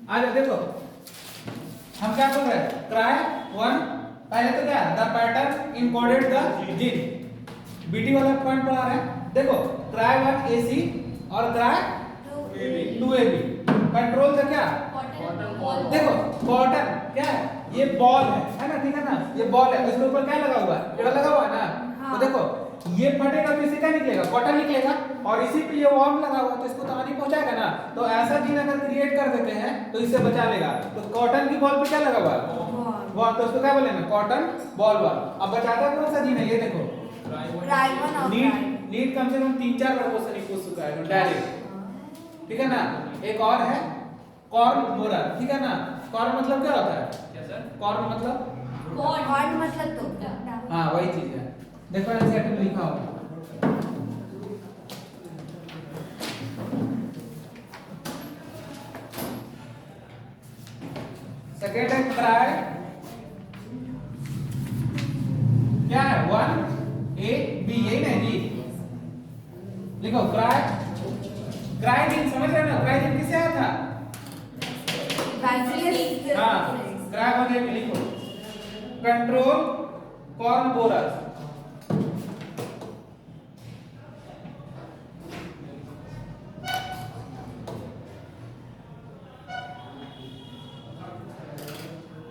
आ जाओ देखो, हम क्या बोल रहे हैं, ट्राई वन, पहले तो क्या the pattern encoded the gene, BT वाला पॉइंट पढ़ा रहे हैं। देखो ट्राई वन एसी और ट्राई टू एबी, कंट्रोल का क्या, देखो कॉटन क्या है, ये बॉल है ना, ठीक है ना, ये बॉल है, इसके ऊपर क्या लगा हुआ है, पेड़ लगा हुआ है ना, तो देखो ये फटेगा तो इसे क्या निकलेगा, कॉटन निकलेगा, और इसी पे ये वॉर्म लगा हुआ है तो इसको तो हानि पहुंचाएगा ना, तो ऐसा जीन अगर क्रिएट कर देते हैं तो इससे बचा लेगा। तो कॉटन की बॉल पे क्या लगा हुआ है, बॉल, तो उसको क्या बोलेंगे, कॉटन बॉल बॉल। अब बचाता कौन सा जीन है, ये देखो नीट कम से कम 3-4 बार क्वेश्चन ही पूछ चुका है डायरेक्ट, ठीक है ना। एक और है कॉर्न मोरर, ठीक है ना, कॉर्न मतलब क्या होता है, क्या सर, कॉर्न मतलब तो हाँ वही चीज है, देखो एनसीईआरटी में लिखा होगा। सेकेंड है ट्राई, क्या है, 1 ए बी, यही ना जी, देखो क्राई, क्राई जीन समझ रहे हो ना, क्राई जीन किससे आया था, हाँ क्राई वन ए बी लिखो, कंट्रोल कॉर्न बोरर,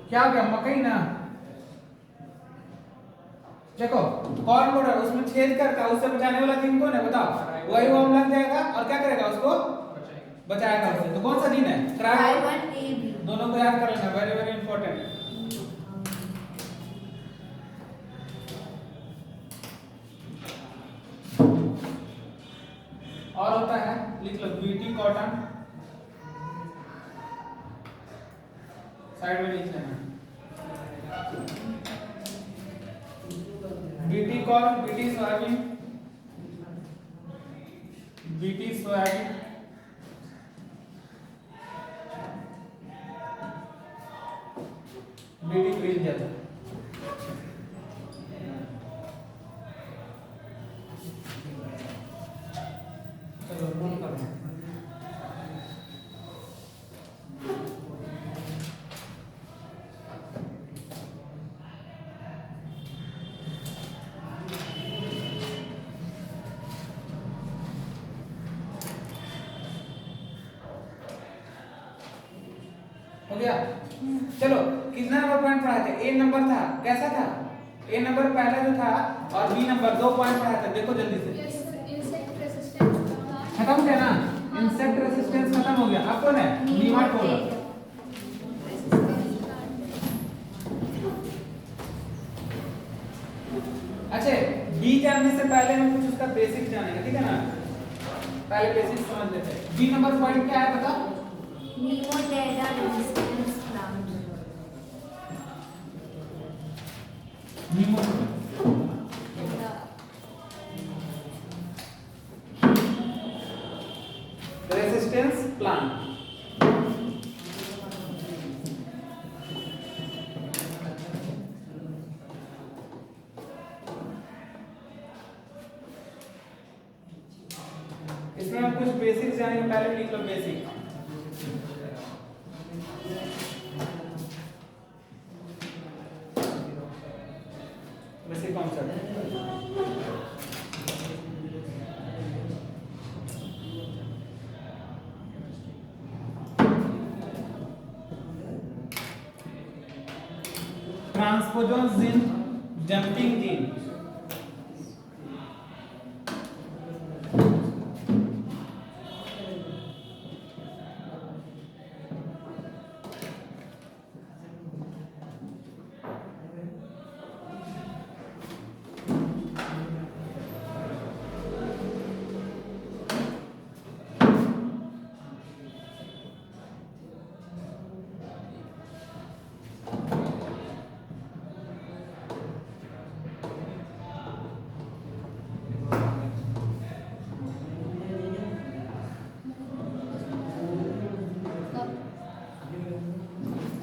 क्या हो गया, मकई ना, देखो कॉर्न बोरर उसमें छेद करता है, उससे बचाने वाला जीन कौन है बताओ, वही वर्म लग जाएगा और क्या करेगा, उसको बचाएगा उससे। तो कौन सा जीन है, ट्राई वन ए बी, दोनों को याद कर लेना, वेरी वेरी इंपॉर्टेंट। और होता है, लिख लो बीटी कॉटन, साइड में लिख लेना, BT corn, BT soybean, BT soybean, BT brinjal, चलो रोल करना, हो गया। चलो कितना नंबर पॉइंट पढ़ाए थे, ए नंबर था, कैसा था, ए नंबर पहला जो था और बी नंबर 2 पॉइंट पढ़ाए थे, देखो जल्दी से, खत्म हो गया ना, इंसेक्ट रेसिस्टेंस खत्म हो गया। अब कौन है, नीमाटोड, अच्छा बी जानने से पहले हम कुछ उसका बेसिक जानेंगे, ठीक है ना, पहले बेसिक समझ लेते हैं। बी नंबर पॉइंट क्या है बता, निमोटेरा रेजिस्टेंस प्लांट, रेसिस्टेंस प्लांट, इसमें हम कुछ बेसिक जानेंगे, पहले लिख लो basic, basic concept, transposon gene, jumping gene,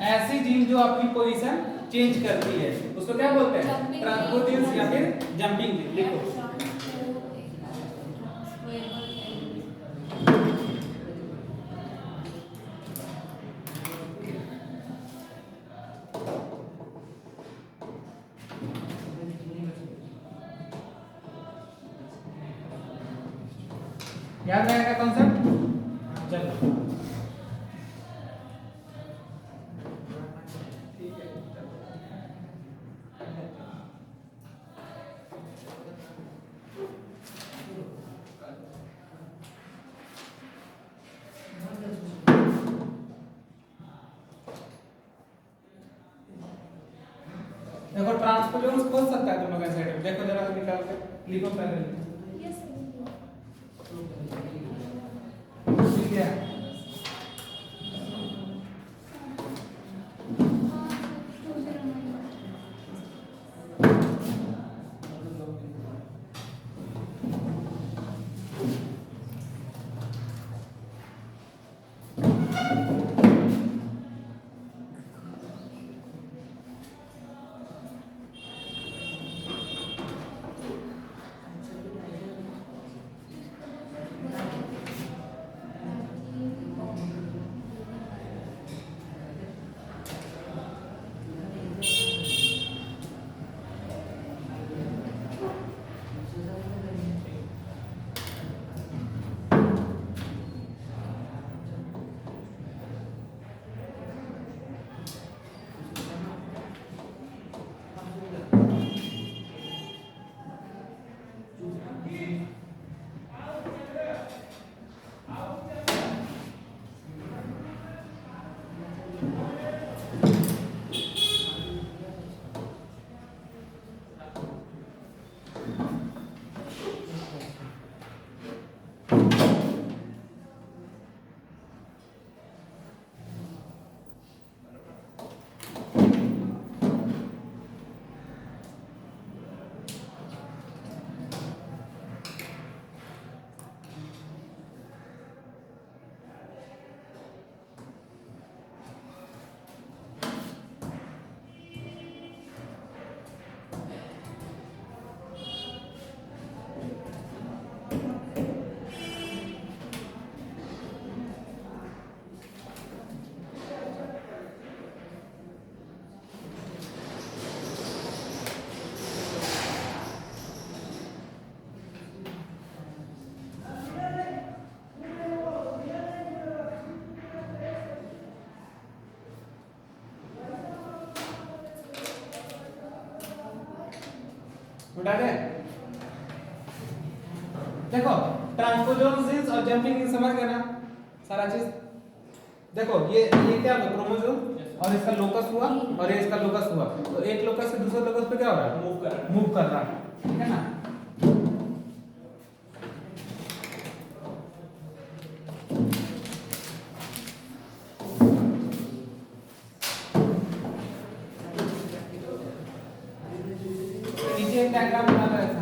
ऐसी जीन जो आपकी पोजीशन चेंज करती है उसको क्या बोलते हैं, ट्रांसपोजीन्स या फिर जंपिंग जीन, लिखो। याद रहेगा कॉन्सेप्ट? चलो देखो ट्रांसपोजन खोल सकता है दोनों का साइड। देखो जरा निकाल के लिखो पहले। यस ठीक है। उठा दे। देखो ट्रांसपोजन और जंपिंग समझ गए ना सारा चीज। देखो ये क्या होगा क्रोमोसोम और इसका लोकस हुआ और ये इसका लोकस हुआ, तो एक लोकस से दूसरे लोकस पे क्या हो रहा है? मूव कर रहा है, ठीक है ना। नीचे एक डायग्राम बना रहा है ऐसा।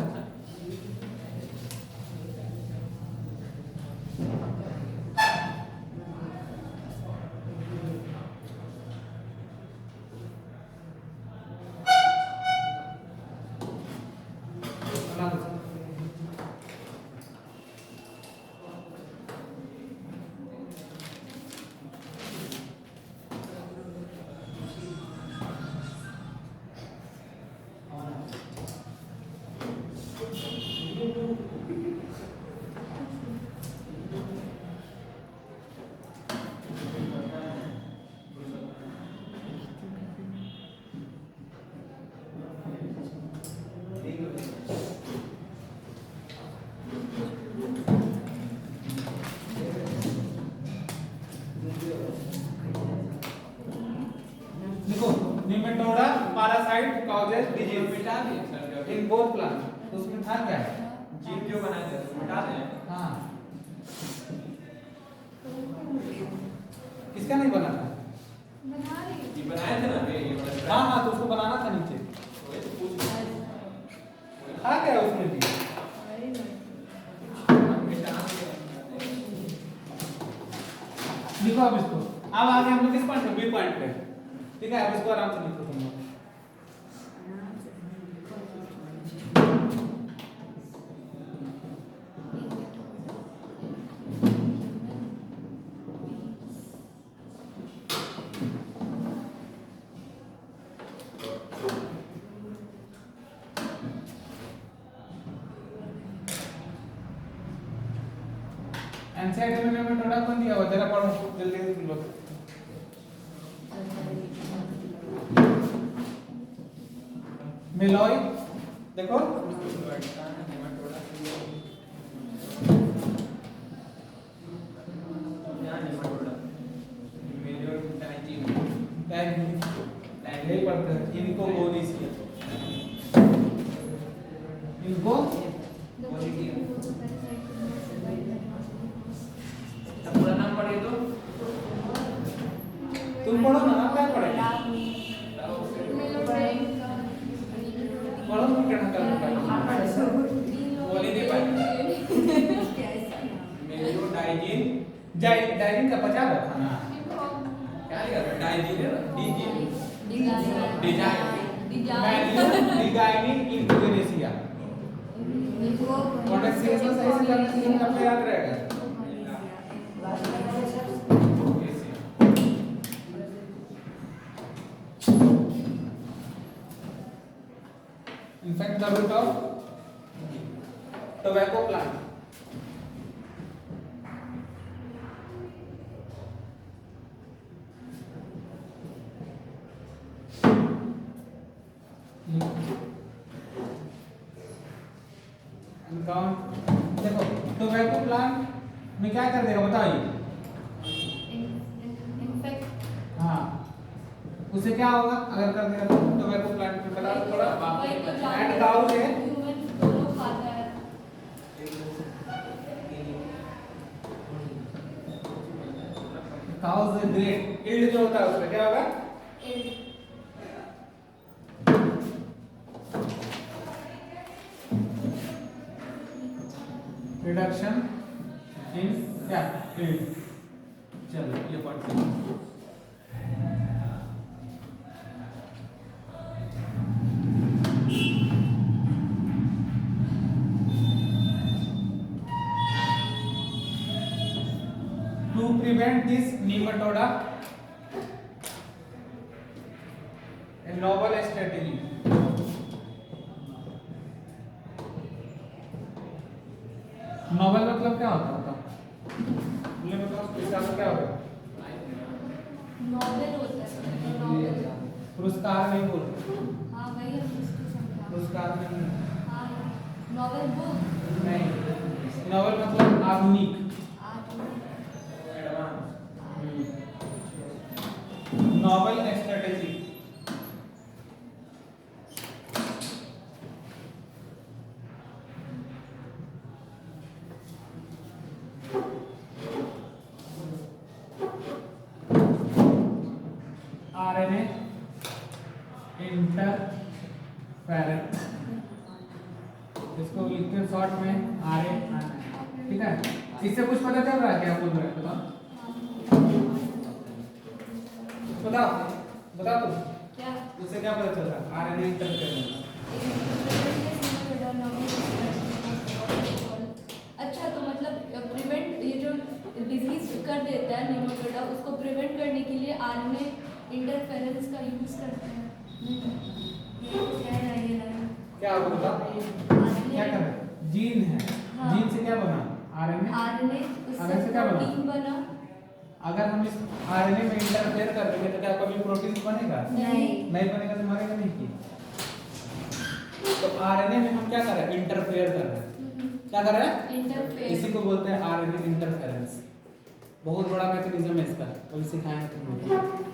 देखो Nematoda parasite causes disease in both plant, तो उसमें था क्या? जीव जो बनाए थे उसको मिटा दें। हाँ किसका नहीं बना था? बना रही ये बनाए थे ना ये वाला। हाँ हाँ, तो उसको बनाना था नीचे। वही तो पूछ रहा हूँ। था क्या उसमें भी? मिटा दिया। लिखो अब इसको। अब आगे हम लोग किस पॉइंट पे? बी पॉइंट पे, ठीक है। अब इसको आराम से लिखो तुम लोग। एनसीईआरटी में नेमेटोडा कौन दिया हुआ जरा पढ़ो जल्दी से तुम लोग। मिलोई देखो नहीं पढ़ते इनको बोनीसिया इनको पूरा नाम पढ़े तो तुम पढ़ो ना क्या पढ़ेगा पढ़ो तुम क्या करना बोली नहीं पाई मेलियोडाइजिन डाइजिन का पचा रखा ना क्या लिखा था डाइजिन है ना डीजिन डिगाइनिन इंडोनेशिया कॉन्टेक्स्ट सीरीज में सही से करने से तुम्हें आपको याद रहेगा। In fact, the root of tobacco plant. देखो टोबैको प्लांट में क्या कर देगा बताइए। हाँ उसे क्या होगा अगर कर देगा तो टोबैको प्लांट में बता दो थोड़ा। एंड काउ है काउ से ग्रेट यील्ड जो होता है उसमें क्या होगा रिडक्शन इन क्या यील्ड। चलो ये पढ़ते हैं। To prevent this nematoda, a novel strategy. Nobel मतलब क्या होता है बोले बताओ इसका मतलब क्या होगा नॉवेल होता है नॉवेल। पुरस्कार नहीं बोलते हाँ वही हम उसको समझा। पुरस्कार नहीं हाँ नॉवेल बुक नहीं नोबेल मतलब आधुनिक नोबल स्ट्रेटेजी। आरएनए इंटरफेरेंस इसको लिखते हैं शॉर्ट में आरएनए ठीक है। इससे कुछ पता चल रहा है क्या बोल रहे हैं बताओ बताओ तुम क्या उससे क्या पता चल रहा है आरएनए इंटरफेरेंस। अच्छा तो मतलब प्रिवेंट ये जो डिजीज कर देता है नेमाटोडा उसको प्रिवेंट करने के लिए आरएनए इंटरफेरेंस का यूज करते हैं। ये कह रहा है ये लाइन क्या आपको बता क्या कर रहे हैं जीन है। हाँ। जीन से क्या बना आरएनए आरएनए आरएनए से क्या बना? प्रोटीन बना। अगर हम इस आरएनए में इंटरफेयर कर देंगे तो क्या कभी प्रोटीन बनेगा नहीं बनेगा तो मरेगा नहीं की। तो आरएनए में हम क्या कर रहे हैं इंटरफेयर कर रहे हैं क्या कर रहे हैं इंटरफेयर इसी को बोलते हैं आरएनए इंटरफेरेंस। बहुत बड़ा मैकेनिज्म है इसका कभी सिखाएंगे तुमको।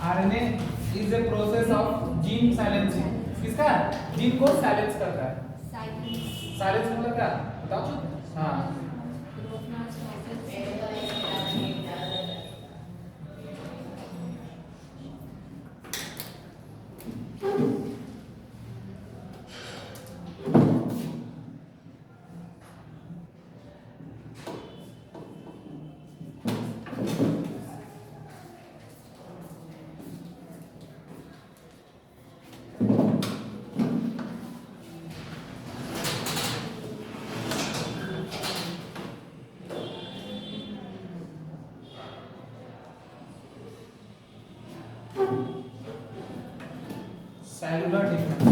RNA is a process of gene silencing. किसका जीन को साइलेंस करता है। साइलेंस मतलब क्या बताओ। हाँ सेलुलर डिफेंस।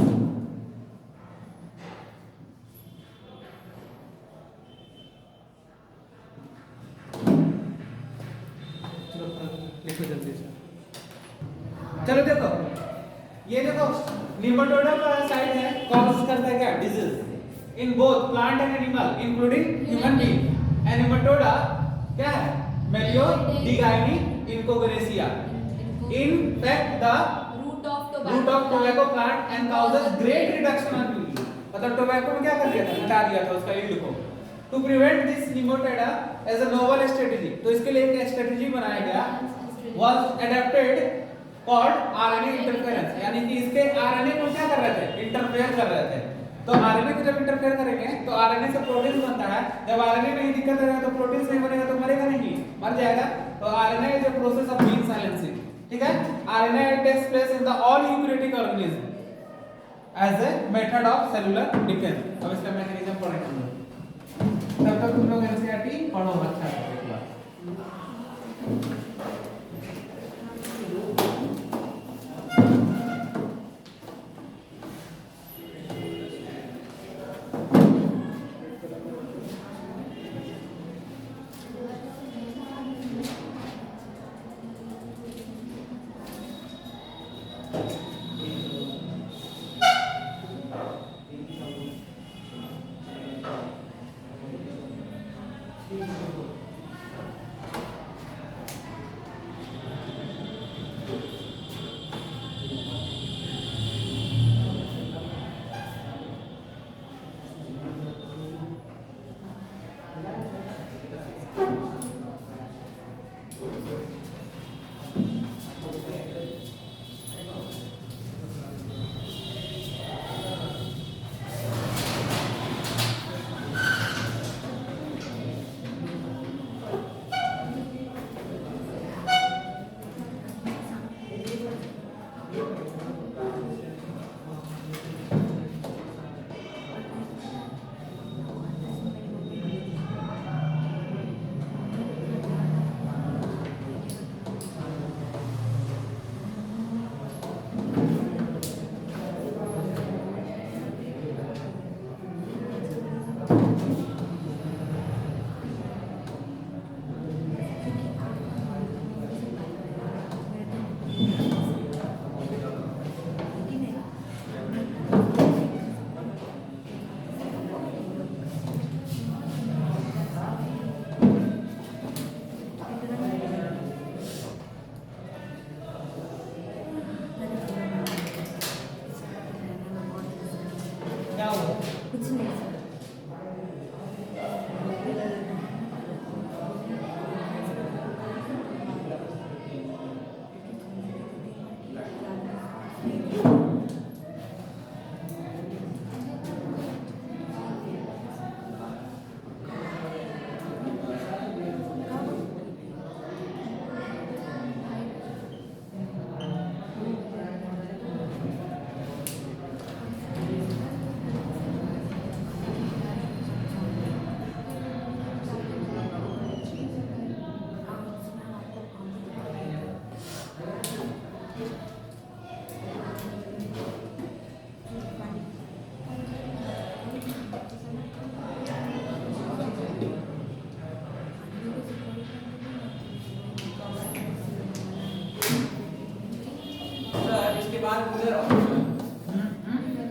लिखो जल्दी से। चलो देखो, ये देखो निमेटोडा पैरासाइट है, कॉज करता है क्या? Disease in both plant and animal including human being. And Nematoda क्या है? मेलियो डिगाइनी इनकोगरेसिया infect the root of root of tobacco plant and causes great reduction on yield। मतलब टोबैको में क्या कर दिया था? हटा दिया था उसका yield को। To prevent this nematode as a novel strategy, तो इसके लिए एक स्ट्रेटजी बनाया गया, was adapted called RNA interference, यानी कि इसके RNA को क्या कर रहे थे? इंटरफेयर कर रहे थे। तो RNA को जब इंटरफेयर करेंगे तो RNA से प्रोटीन बनता है। जब RNA में ही दिक्कत रहेगा तो प्रोटीन नहीं बनेगा तो मरेगा नहीं, मर जाएगा। तो RNA is a process of gene silencing, ठीक है। RNA takes place in the all eukaryotic organism as a method of cellular defense। अब इसका मैकेनिज्म पढ़ेंगे हम लोग। तब तक तुम लोग एनसीईआरटी पढ़ो अच्छा से एक बार।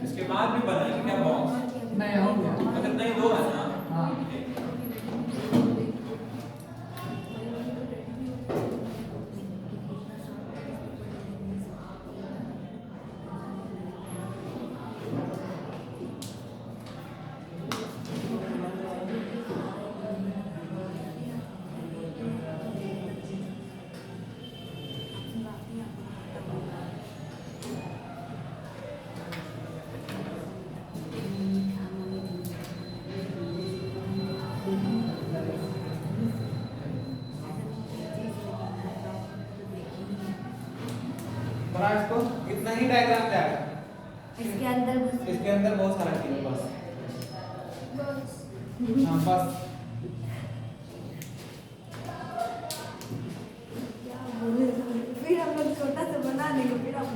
इसके बाद भी बनाएंगे क्या बॉक्स? नहीं हो गया, अगर नहीं दो है ना। हाँ बना इसको, इतना ही डायग्राम जाएगा। इसके अंदर बहुत सारा चीज है बस। हाँ बस फिर हम लोग छोटा सा बना देंगे, फिर आप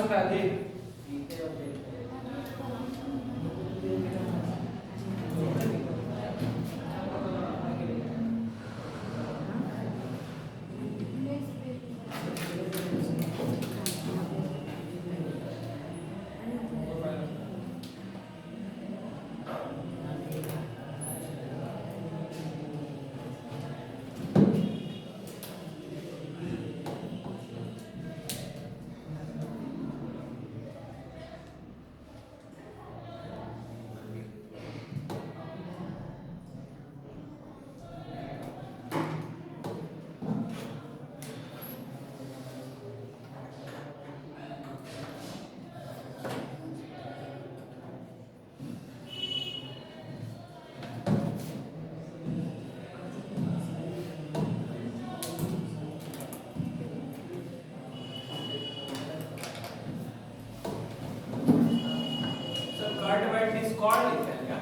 बन रहा है देख So curd white is called Italia.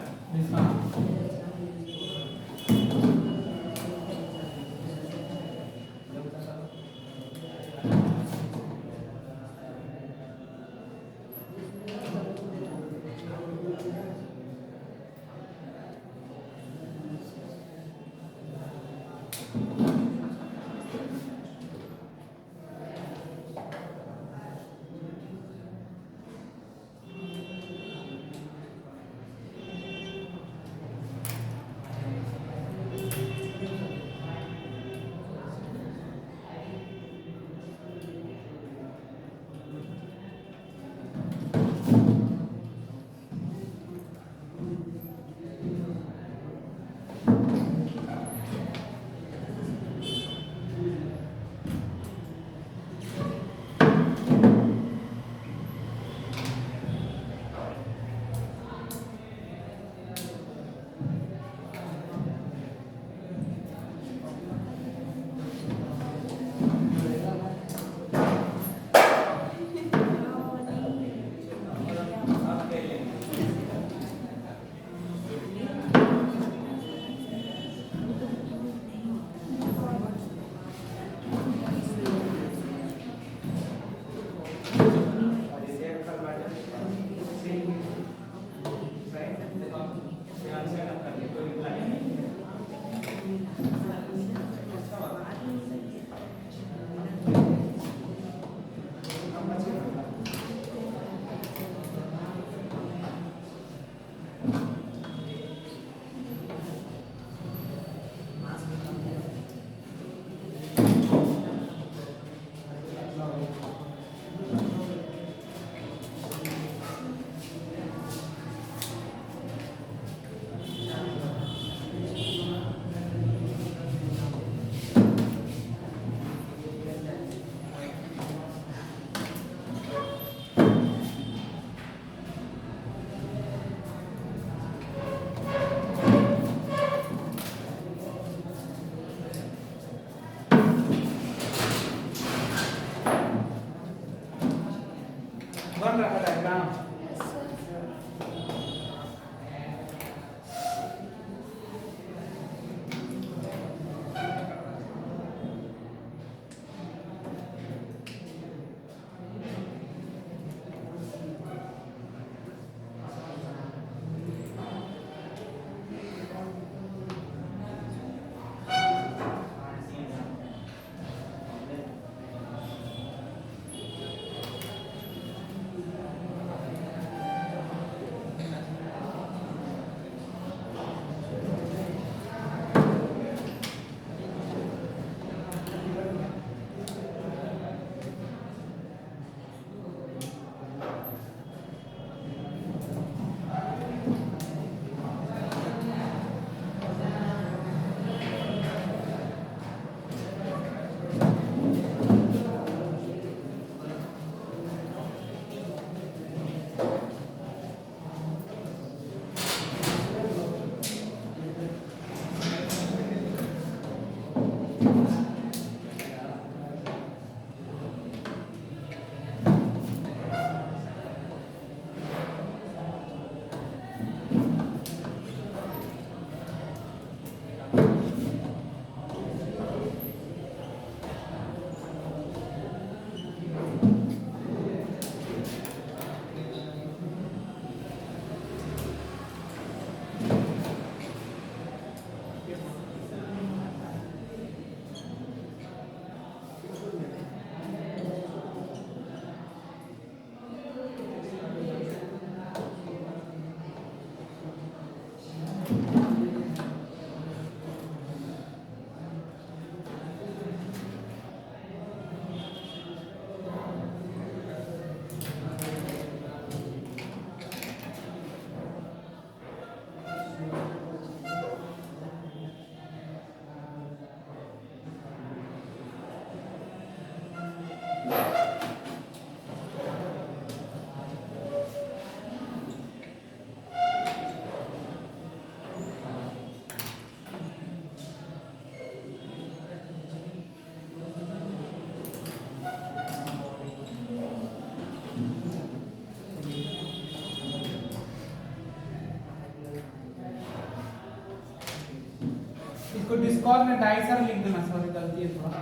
Discord में डाइसर लिख देना, सॉरी गलती है थोड़ा,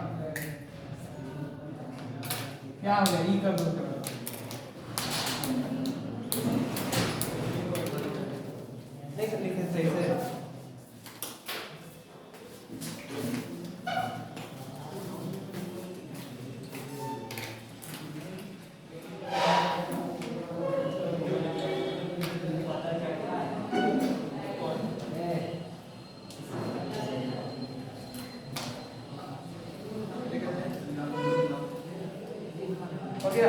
क्या हो गया ई कर दो। देख लिखे सही से। हो गया?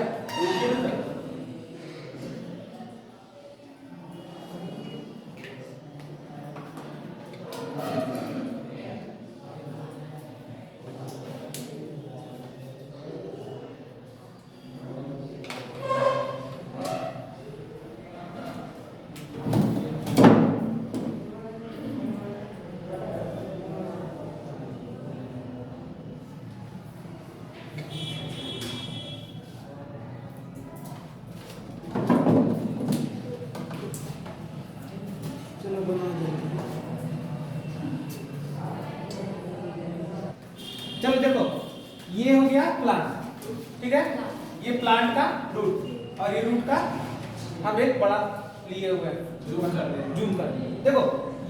चलो बना दो। चलो देखो, ये हो गया प्लांट, ठीक है? ये प्लांट का रूट और ये रूट का हम एक बड़ा लिए हुए जूम कर दिए। देखो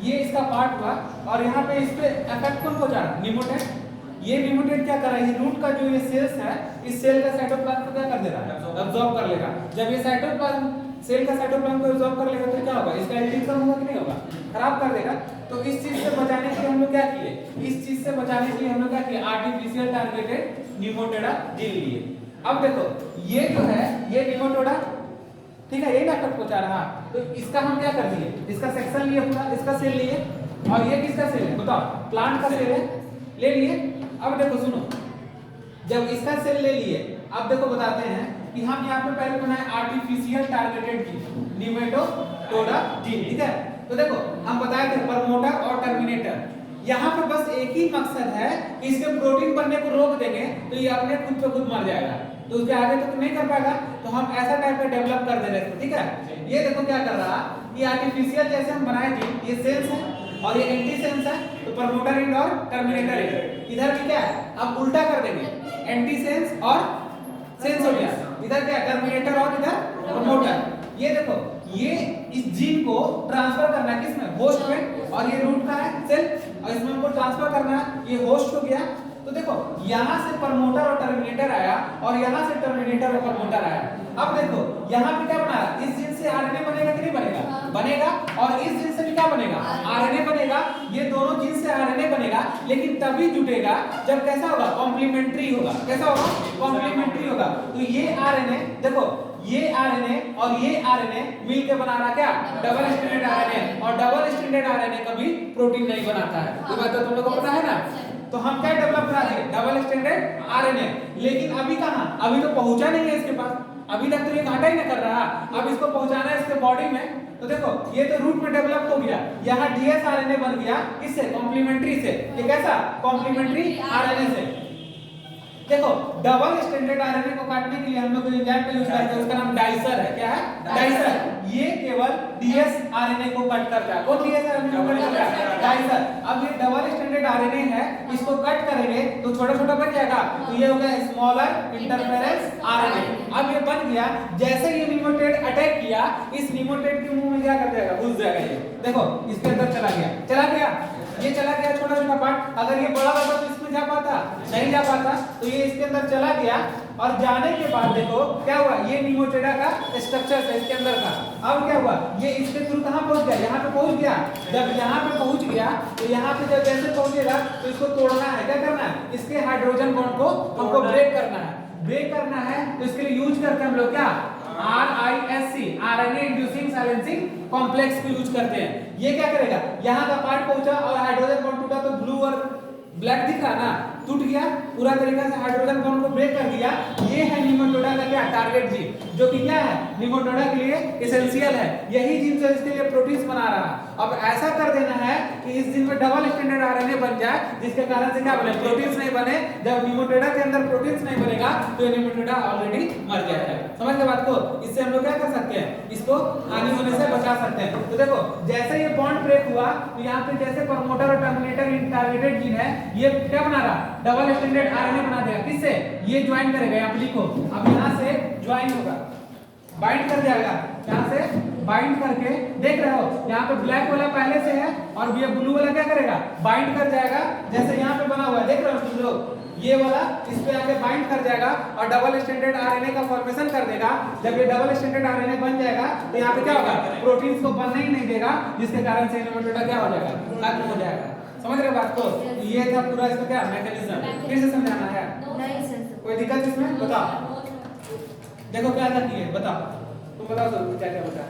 ये इसका पार्ट हुआ और यहाँ पे इस पे इफेक्ट कौन पहुंचा रहा है? निमोटेड। ये निमोटेड क्या कर रहा है? ये रूट का जो ये सेल्स है, इस सेल का साइटोप्लाज्म को क्या कर दे रहा है? अब्सॉर्ब कर लेगा। जब ये साइटोप्लाज्म सेल का साइटोप्लाज्म को अब्सॉर्ब कर लेगा तो क्या होगा? इसका एल्टीट्यूड होगा कि नहीं होगा? खराब कर देगा। तो इस चीज से बचाने के लिए हम लोग क्या किए? इस चीज से बचाने के लिए हम लोग क्या किए? आर्टिफिशियल टारगेटेड निमोटेडा जीन लिए। अब देखो ये जो है ये निमोटेडा, ठीक है, यही ना कट पहुंचा रहा, तो इसका हम क्या कर दिए? इसका सेक्शन लिए पूरा, इसका सेल लिए और ये किसका सेल है बताओ? प्लांट का सेल है, ले लिए। अब देखो सुनो, जब इसका सेल ले लिए, अब देखो बताते हैं कि हम यहाँ पे पहले बनाए artificial targeted gene, Nematoda gene, ठीक है? तो देखो हम बताए थे प्रमोटर और टर्मिनेटर, यहाँ पे बस एक ही मकसद है कि इसके प्रोटीन बनने को रोक देंगे तो ये अपने खुद पे खुद मर जाएगा, तो उसके आगे तो नहीं कर पाएगा, तो हम ऐसा टाइप का डेवलप कर दे रहे थे, ठीक है? ये देखो क्या कर रहा, ये आर्टिफिशियल जैसे हम बनाए थे, ये सेल्स है और ये एंटी सेल्स है, तो प्रमोटर एंड और टर्मिनेटर एंड। इधर भी क्या है? अब उल्टा कर देंगे, एंटी सेल्स और सेल्स हो गया, इधर क्या? टर्मिनेटर और इधर प्रमोटर। ये देखो ये इस जीन को ट्रांसफर करना है किसमें? होस्ट में, और ये रूट का है सेल और इसमें हमको ट्रांसफर करना है, ये होस्ट हो गया। तो देखो यहाँ से प्रमोटर और टर्मिनेटर आया और यहाँ से टर्मिनेटर और प्रमोटर आया। अब देखो यहाँ पे क्या बना रहा है? इस जीन से आरएनए बनेगा कि नहीं बनेगा? बनेगा। और इस जीन से भी क्या बनेगा? आरएनए बनेगा। ये दोनों जीन से आरएनए बनेगा, लेकिन तभी जुटेगा जब कैसा होगा? कॉम्प्लीमेंट्री होगा। कैसा होगा? कॉम्प्लीमेंट्री होगा। तो ये आरएनए देखो, ये आरएनए और ये आरएनए मिलकर बना रहा क्या? Double stranded RNA. और डबल स्ट्रैंडेड आरएनए कभी प्रोटीन नहीं बनाता है, ये बात तो तुम लोगों को पता है ना? तो हम क्या डेवलप करा दिए? Double stranded RNA. लेकिन अभी कहां? अभी तो पहुंचा नहीं है इसके पास, अभी तक तो ये घाटा ही नहीं कर रहा। अब इसको पहुंचाना है इसके बॉडी में, तो देखो ये तो रूट में डेवलप हो गया, यहाँ डीएस आरएनए बन गया इससे, कॉम्प्लीमेंट्री से। ये कैसा? कॉम्प्लीमेंट्री आरएनए से। देखो डबल स्ट्रैंडेड आरएनए को काटने के लिए हम लोग एंजाइम का यूज करते हैं, उसका नाम डाइसर है। क्या है? डाइसर। ये केवल डीएस आरएनए को कट करता है। कौन डीएस आरएनए को कट करता है? डाइसर। अब ये डबल स्ट्रैंडेड आरएनए है, इसको कट करेंगे तो छोटा छोटा बन जाएगा, तो ये हो गया स्मॉलर इंटरफेरेंस आरएनए। अब ये बन गया, जैसे ये निमोटेड अटैक किया, इस निमोटेड के मुंह में क्या कर जाएगा? घुस जाएगा। ये देखो इसके अंदर चला गया, चला गया, ये चला गया छोटा छोटा पार्ट। अगर ये बड़ा होता तो इसमें जा पाता? नहीं जा पाता। तो ये इसके अंदर चला गया और जाने के बाद देखो क्या हुआ? ये निमोटेडा का स्ट्रक्चर है इसके अंदर का। अब क्या हुआ? ये इसके थ्रू कहां पहुंच गया? यहाँ पे पहुंच गया। जब यहाँ पे पहुंच गया तो यहाँ पे जब जैसे पहुंचेगा तो इसको तोड़ना है। क्या करना है? इसके हाइड्रोजन बॉन्ड को हमको ब्रेक करना है। ब्रेक करना है तो इसके लिए यूज करते हैं हम लोग क्या? RISC, RNA inducing silencing complex को यूज करते हैं। ये क्या करेगा? यहाँ का पार्ट पहुंचा और हाइड्रोजन बॉन्ड टूटा तो ब्लू और ब्लैक दिख रहा ना, टूट गया पूरा तरीका से, हाइड्रोजन बॉन्ड को ब्रेक कर दिया। ये है निमोटोडा का क्या? टारगेट जीन, जो कि क्या है? निमोटोडा के लिए एसेंशियल है। यही जीन जो इसके लिए प्रोटीन्स बना रहा है। अब ऐसा कर देना है कि इस जीन में डबल स्टैंडर्ड आरएनए बन जाए, जिसके कारण से क्या बने, प्रोटीन्स नहीं बने। जब निमोटोडा के अंदर प्रोटीन्स नहीं बनेगा तो ये निमोटोडा ऑलरेडी मर जाता है। समझ गए बात को? इससे हम लोग क्या कर सकते हैं, इसको हानि होने से बचा सकते हैं। तो देखो जैसे ये बॉन्ड ब्रेक हुआ तो यहाँ पे जैसे प्रमोटर और टर्मिनेटर टारगेटेड जीन है, ये क्या बना रहा, डबल स्टैंडर्ड आरएनए बना देगा। किससे? ये ज्वाइन करेगा, यहाँ पे लिखो। अब यहाँ से ज्वाइन होगा, बाइंड कर जाएगा, यहाँ से बाइंड करके देख रहे हो यहाँ पे ब्लैक वाला पहले से है और ये ब्लू वाला क्या करेगा, बाइंड कर जाएगा। जैसे यहाँ पे बना हुआ है देख रहे हो तुम लोग, ये वाला इस पे आके बाइंड कर जाएगा और डबल स्टैंडर्ड आरएनए का फॉर्मेशन कर देगा। जब ये डबल स्टैंडर्ड आरएनए बन जाएगा तो यहाँ पे क्या होगा, प्रोटीन्स को बनने ही नहीं देगा, जिसके कारण से निमोटोडा क्या हो जाएगा, खत्म हो जाएगा। समझ रहे बात को? ये था पूरा इसका क्या मैकेनिज्म, फिर से समझाना है। नहीं सर। कोई दिक्कत इसमें? बताओ। देखो क्या करती है, बताओ तुम बताओ सर क्या क्या बता।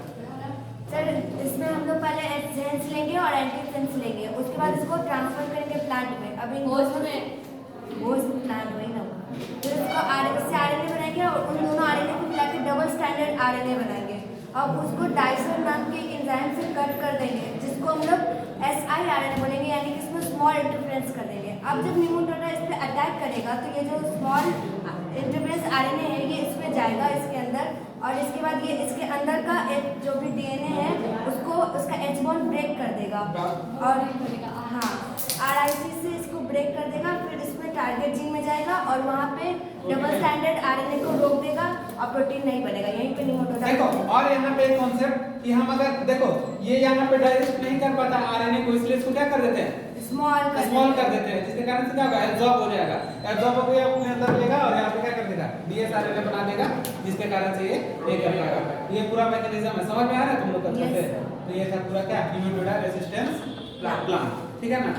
सर इसमें हम लोग पहले एसेंस लेंगे और एंटीसेंस लेंगे, उसके बाद इसको ट्रांसफर करेंगे प्लांट में। अभी होस्ट प्लांट वही ना, फिर उसको इससे आरएनए बनाएंगे और उन दोनों आरएनए को मिला के डबल स्टैंडर्ड आरएनए बनाएंगे। अब उसको डाइसर नाम के एंजाइम से कट कर देंगे, जिसको हम लोग siRNA बोलेंगे, यानी कि इसमें स्मॉल इंटरफेरेंस कर देंगे। अब जब निमोटोडा इस पर अटैक करेगा तो ये जो स्मॉल इंटरफेरेंस आरएनए है ये इसमें जाएगा इसके अंदर, और इसके बाद ये इसके अंदर का एक जो भी डीएनए है उसको उसका H बॉन्ड ब्रेक कर देगा और हाँ RIC से इसको ब्रेक कर देगा। फिर इसमें टारगेट जीन में जाएगा और वहाँ पे डबल स्टैंडर्ड आरएनए को रोक देगा और प्रोटीन नहीं बनेगा। यहीं पे निमोटोडा देखो, और यहाँ पे एक कॉन्सेप्ट कि हम अगर देखो ये यहाँ पे डाइजेस्ट नहीं कर पाता आरएनए को, इसलिए इसको क्या कर देते हैं, स्मॉल कर देते हैं, जिसके कारण से क्या होगा, एब्जॉर्ब हो जाएगा। एब्जॉर्ब हो गया अपने अंदर लेगा और यहाँ पे क्या कर देगा, डीएसआरएनए बना देगा, जिसके कारण से ये कर पाएगा। ये पूरा मैकेनिज्म है, समझ में आ रहा है तुम लोग? तो ये था पूरा क्या, निमोटोडा रेजिस्टेंस प्लांट, ठीक है ना।